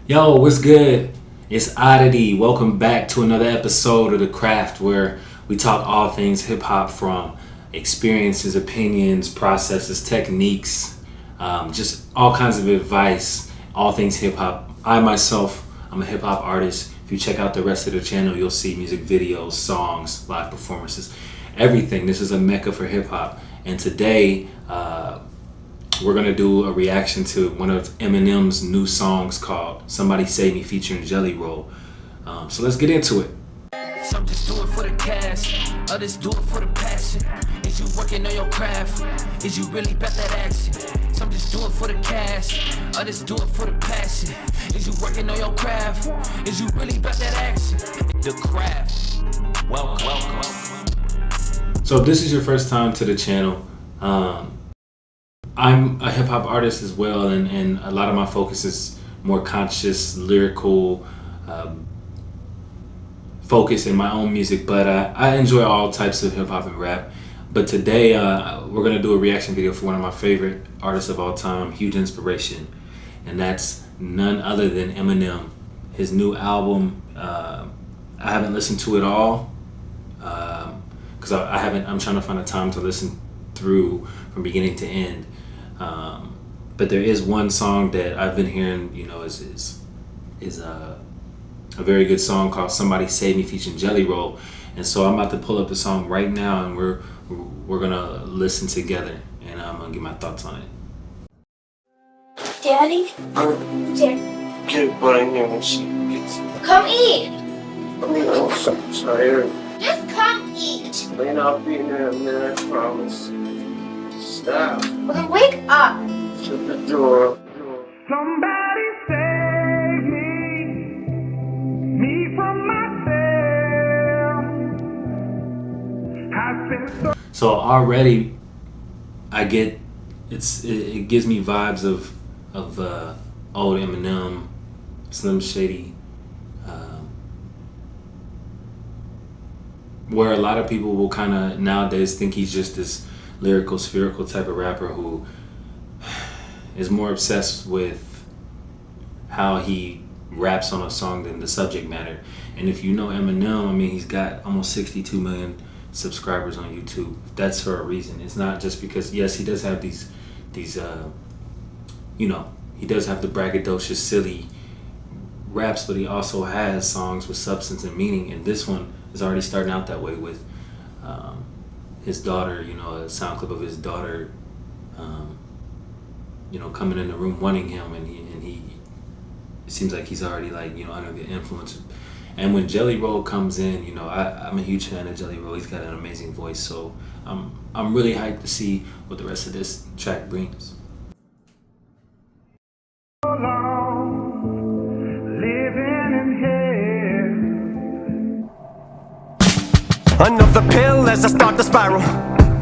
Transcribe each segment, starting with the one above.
Yo, what's good? It's O.D.D.I.T.Y. Welcome back to another episode of The Craft, where we talk all things hip-hop, from experiences, opinions, processes, techniques, just all kinds of advice, all things hip-hop. I myself, I'm a hip-hop artist. If you check out the rest of the channel, you'll see music videos, songs, live performances, everything. This is a mecca for hip-hop. And today, we're going to do a reaction to one of Eminem's new songs called Somebody Save Me featuring 𝙁𝙊𝙇𝙊𝙁. So let's get into it. Some just do it for the cash, others do it for the passion. Is you working on your craft? Is you really about that action? Some just do it for the cash, others do it for the passion. Is you working on your craft? Is you really about that action? The Craft. Welcome. So if this is your first time to the channel, I'm a hip-hop artist as well, and a lot of my focus is more conscious, lyrical focus in my own music, but I enjoy all types of hip-hop and rap. But today we're going to do a reaction video for one of my favorite artists of all time, huge inspiration, and that's none other than Eminem. His new album, I haven't listened to it all because I'm trying to find a time to listen through from beginning to end. But there is one song that I've been hearing, is a very good song called Somebody Save Me featuring 𝙁𝙊𝙇𝙊𝙁. And so I'm about to pull up the song right now, and we're gonna listen together, and I'm gonna give my thoughts on it. Daddy? Dad. Get right here when she gets Come eat! I'm so tired. Just come eat! Man, I'll be in there in a minute, I promise. Stop. Well, then wake up! Shut the door. Somebody save me from myself. I've been So already I get it gives me vibes of old Eminem, Slim Shady, where a lot of people will kind of nowadays think he's just this lyrical, spherical type of rapper who is more obsessed with how he raps on a song than the subject matter. And if you know Eminem, I mean, he's got almost 62 million subscribers on YouTube. That's for a reason. It's not just because, yes, he does have these he does have the braggadocious, silly raps, but he also has songs with substance and meaning. And this one is already starting out that way with his daughter, a sound clip of his daughter, coming in the room wanting him, and he it seems like he's already under the influence. And when 𝙁𝙊𝙇𝙊𝙁 comes in, I'm a huge fan of 𝙁𝙊𝙇𝙊𝙁. He's got an amazing voice, so I'm really hyped to see what the rest of this track brings. living in hell. Another pill as I start the spiral.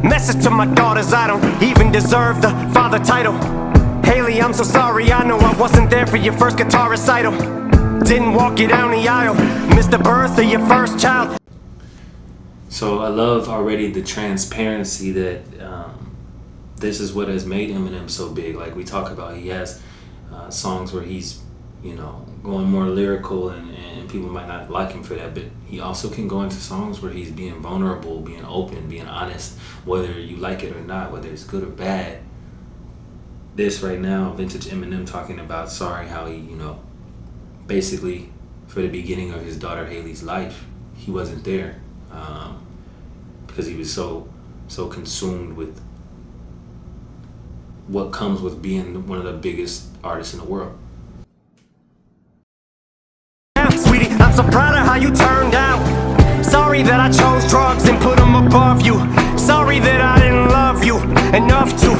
Message to my daughters, I don't even deserve the father title. Haley, I'm so sorry, I know I wasn't there for your first guitar recital. Didn't walk you down the aisle, missed the birth of your first child. So I love already the transparency that this is what has made Eminem so big. Like we talk about, he has songs where he's going more lyrical, and people might not like him for that, but he also can go into songs where he's being vulnerable, being open, being honest, whether you like it or not, whether it's good or bad. This right now, vintage Eminem talking about sorry how he, basically for the beginning of his daughter Haley's life, he wasn't there because he was so consumed with what comes with being one of the biggest artists in the world. Sweetie, I'm so proud of how you turned out. Sorry that I chose drugs and put them above you. Sorry that I didn't love you enough to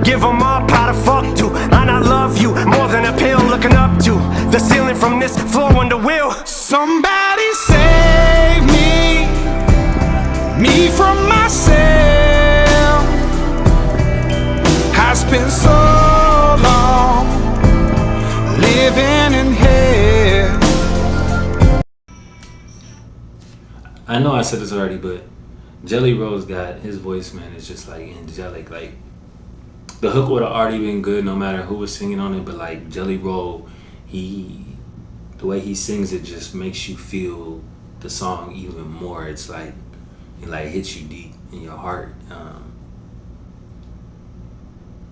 give them up how to fuck to. And I love you more than a pill looking up to the ceiling from this floor under wheel. Somebody save me from myself. I spent so long living in hell. I know I said this already, but 𝙁𝙊𝙇𝙊𝙁's got his voice, man, is just like angelic. Like the hook would have already been good no matter who was singing on it, but like 𝙁𝙊𝙇𝙊𝙁, the way he sings it just makes you feel the song even more. It's like it like hits you deep in your heart.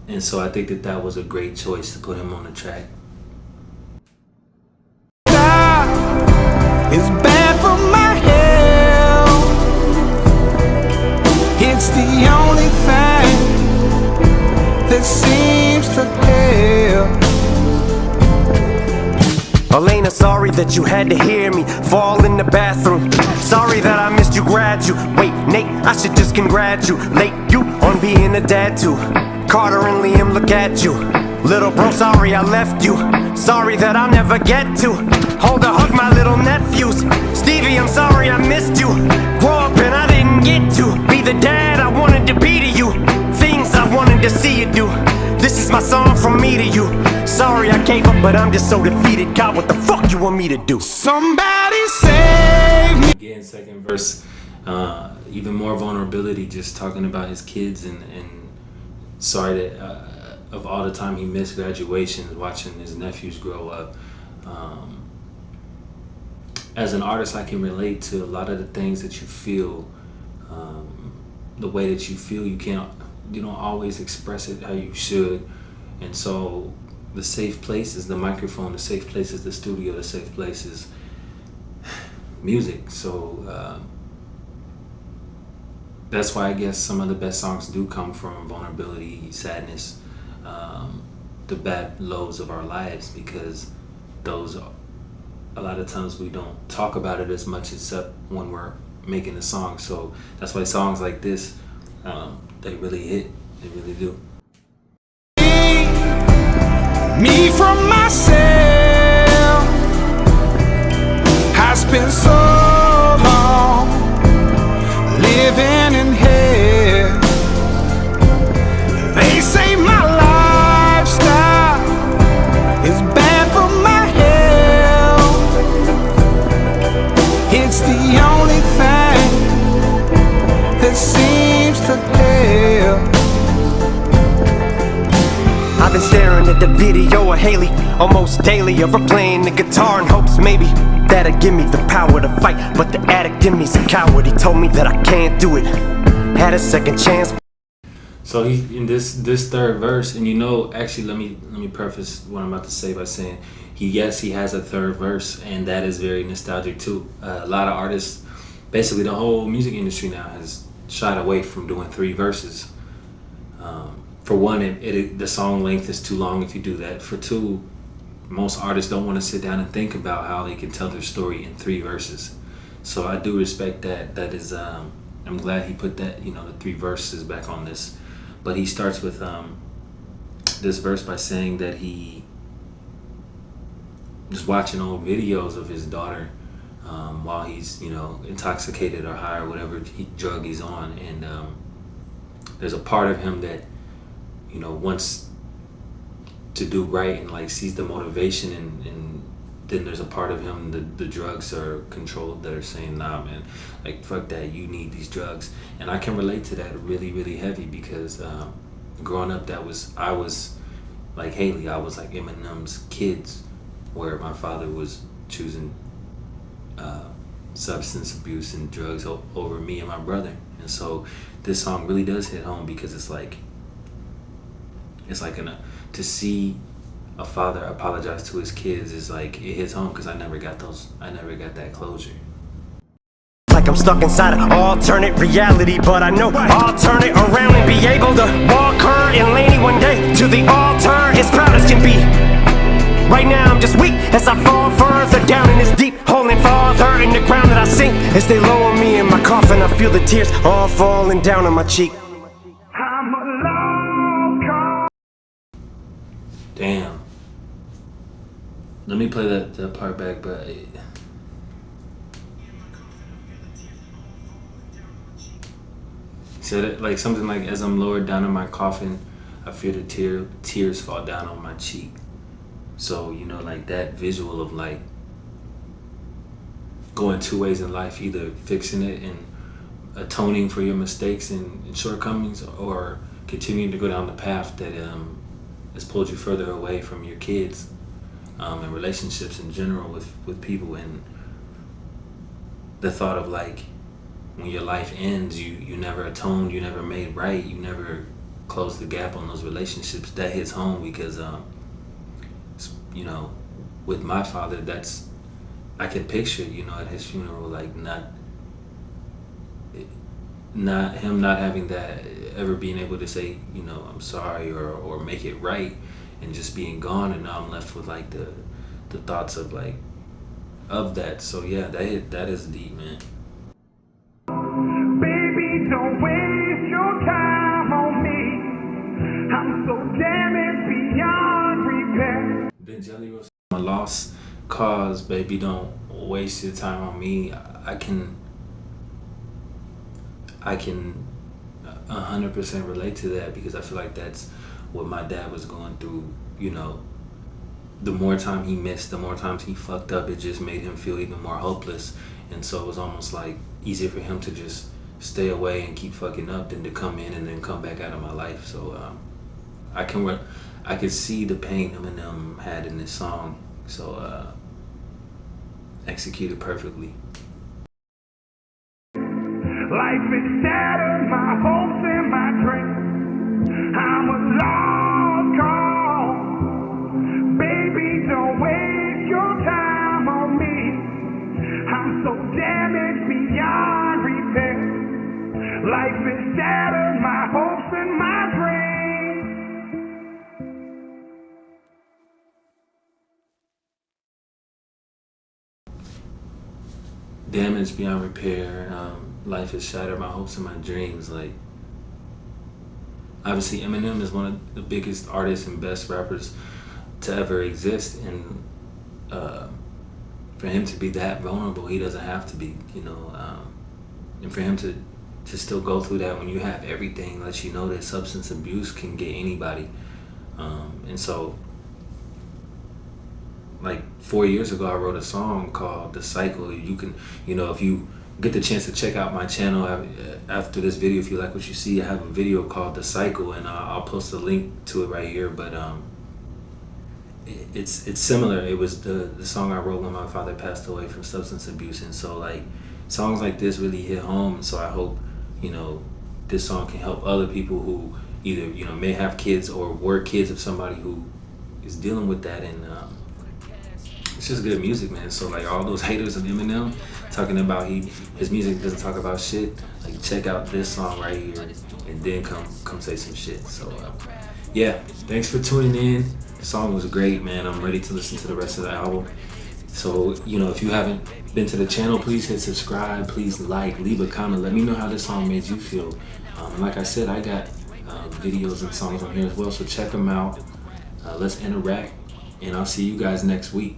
And so I think that that was a great choice to put him on the track. It's bad for my health. It's the only thing that seems to help. Elena, sorry that you had to hear me fall in the bathroom. Sorry that I missed you graduate. Nate, I should just congratulate you on being a dad too. Carter and Liam, look at you. Little bro, sorry I left you. Sorry that I'll never get to hold or hug my little nephews. Stevie, I'm sorry I missed you. Grow up and I didn't get to be the dad I wanted to be to you. Things I wanted to see you do. This is my song from me to you. Sorry I gave up, but I'm just so defeated. God, what the fuck you want me to do? Somebody save me. Again, second verse, even more vulnerability, just talking about his kids and sorry that of all the time he missed graduation, watching his nephews grow up. As an artist, I can relate to a lot of the things that you feel, the way that you feel. You don't always express it how you should, and so the safe place is the microphone, the safe place is the studio, the safe place is music. So that's why I guess some of the best songs do come from vulnerability, sadness, the bad lows of our lives, because those are, a lot of times we don't talk about it as much except when we're making a song. So that's why songs like this, they really hit. They really do. Me from myself. I spent so long living in hell. They say my lifestyle is bad for my health. It's the only thing that seems to help. I've been staring at the video of Haley almost daily, of her playing the guitar in hopes maybe that'll give me the power to fight. But the addict in me's a coward. He told me that I can't do it. Had a second chance. So he in this third verse, and actually let me preface what I'm about to say by saying he has a third verse, and that is very nostalgic too. A lot of artists, basically the whole music industry now, has shied away from doing 3 verses. For one, the song length is too long if you do that. For two, most artists don't want to sit down and think about how they can tell their story in 3 verses. So I do respect that. That is, I'm glad he put that, the 3 verses back on this. But he starts with this verse by saying that he was watching old videos of his daughter while he's, intoxicated or high or whatever drug he's on. And there's a part of him that, wants to do right and sees the motivation, and then there's a part of him, the drugs are controlled, that are saying, nah man, fuck that, you need these drugs. And I can relate to that really, really heavy, because growing up I was like Haley, I was like Eminem's kids, where my father was choosing substance abuse and drugs over me and my brother. And so this song really does hit home, because it's like to see a father apologize to his kids is it hits home, because I never got that closure. Like I'm stuck inside an alternate reality, but I know I'll turn it around and be able to walk her and Laney one day to the altar as proud as can be. Right now I'm just weak as I fall further down in this deep, holding farther in the ground that I sink. As they lower me in my coffin, I feel the tears all falling down on my cheek. Damn. Let me play that part back, but so that, something like, as I'm lowered down in my coffin, I feel the tears fall down on my cheek. So that visual of going 2 ways in life, either fixing it and atoning for your mistakes and shortcomings, or continuing to go down the path that has pulled you further away from your kids. and relationships in general with people, and the thought of like when your life ends, you never atoned, you never made right, you never closed the gap on those relationships. That hits home because you know, with my father, I can picture, you know, at his funeral, like him not having that, ever being able to say, you know, I'm sorry or make it right, and just being gone, and now I'm left with like the thoughts of like of that. So yeah, that is deep, man. Baby, don't waste your time on me. I'm so damaged beyond repair. Then Jelly Roll, my lost cause, baby, don't waste your time on me. I can 100% relate to that, because I feel like that's what my dad was going through. You know, the more time he missed, the more times he fucked up, it just made him feel even more hopeless. And so it was almost like easier for him to just stay away and keep fucking up than to come in and then come back out of my life. So I could see the pain Eminem had in this song. So executed perfectly. Life is shattered, my hopes and my dreams. I'm a lost cause. Baby, don't waste your time on me. I'm so damaged beyond repair. Life is shattered, my hopes and my dreams. Damaged beyond repair. Life is shattered, my hopes and my dreams. Like, obviously Eminem is one of the biggest artists and best rappers to ever exist, and for him to be that vulnerable, he doesn't have to be, you know, and for him to still go through that when you have everything, lets you know that substance abuse can get anybody. And so like 4 years ago, I wrote a song called 𝙁𝙊𝙍𝙍. You can, you know, if you get the chance to check out my channel after this video, if you like what you see, I have a video called 𝙁𝙁𝙍𝙍, and I'll post a link to it right here. But it's similar. It was the song I wrote when my father passed away from substance abuse. And so like songs like this really hit home. And so I hope, you know, this song can help other people who either, you know, may have kids or were kids of somebody who is dealing with that. And it's just good music, man. So like all those haters of Eminem talking about his music doesn't talk about shit, like check out this song right here and then come say some shit. So yeah, thanks for tuning in. The song was great, man. I'm ready to listen to the rest of the album. So, you know, if you haven't been to the channel, please hit subscribe, please like, leave a comment, let me know how this song made you feel. And like I said, I got videos and songs on here as well, so check them out. Let's interact, and I'll see you guys next week.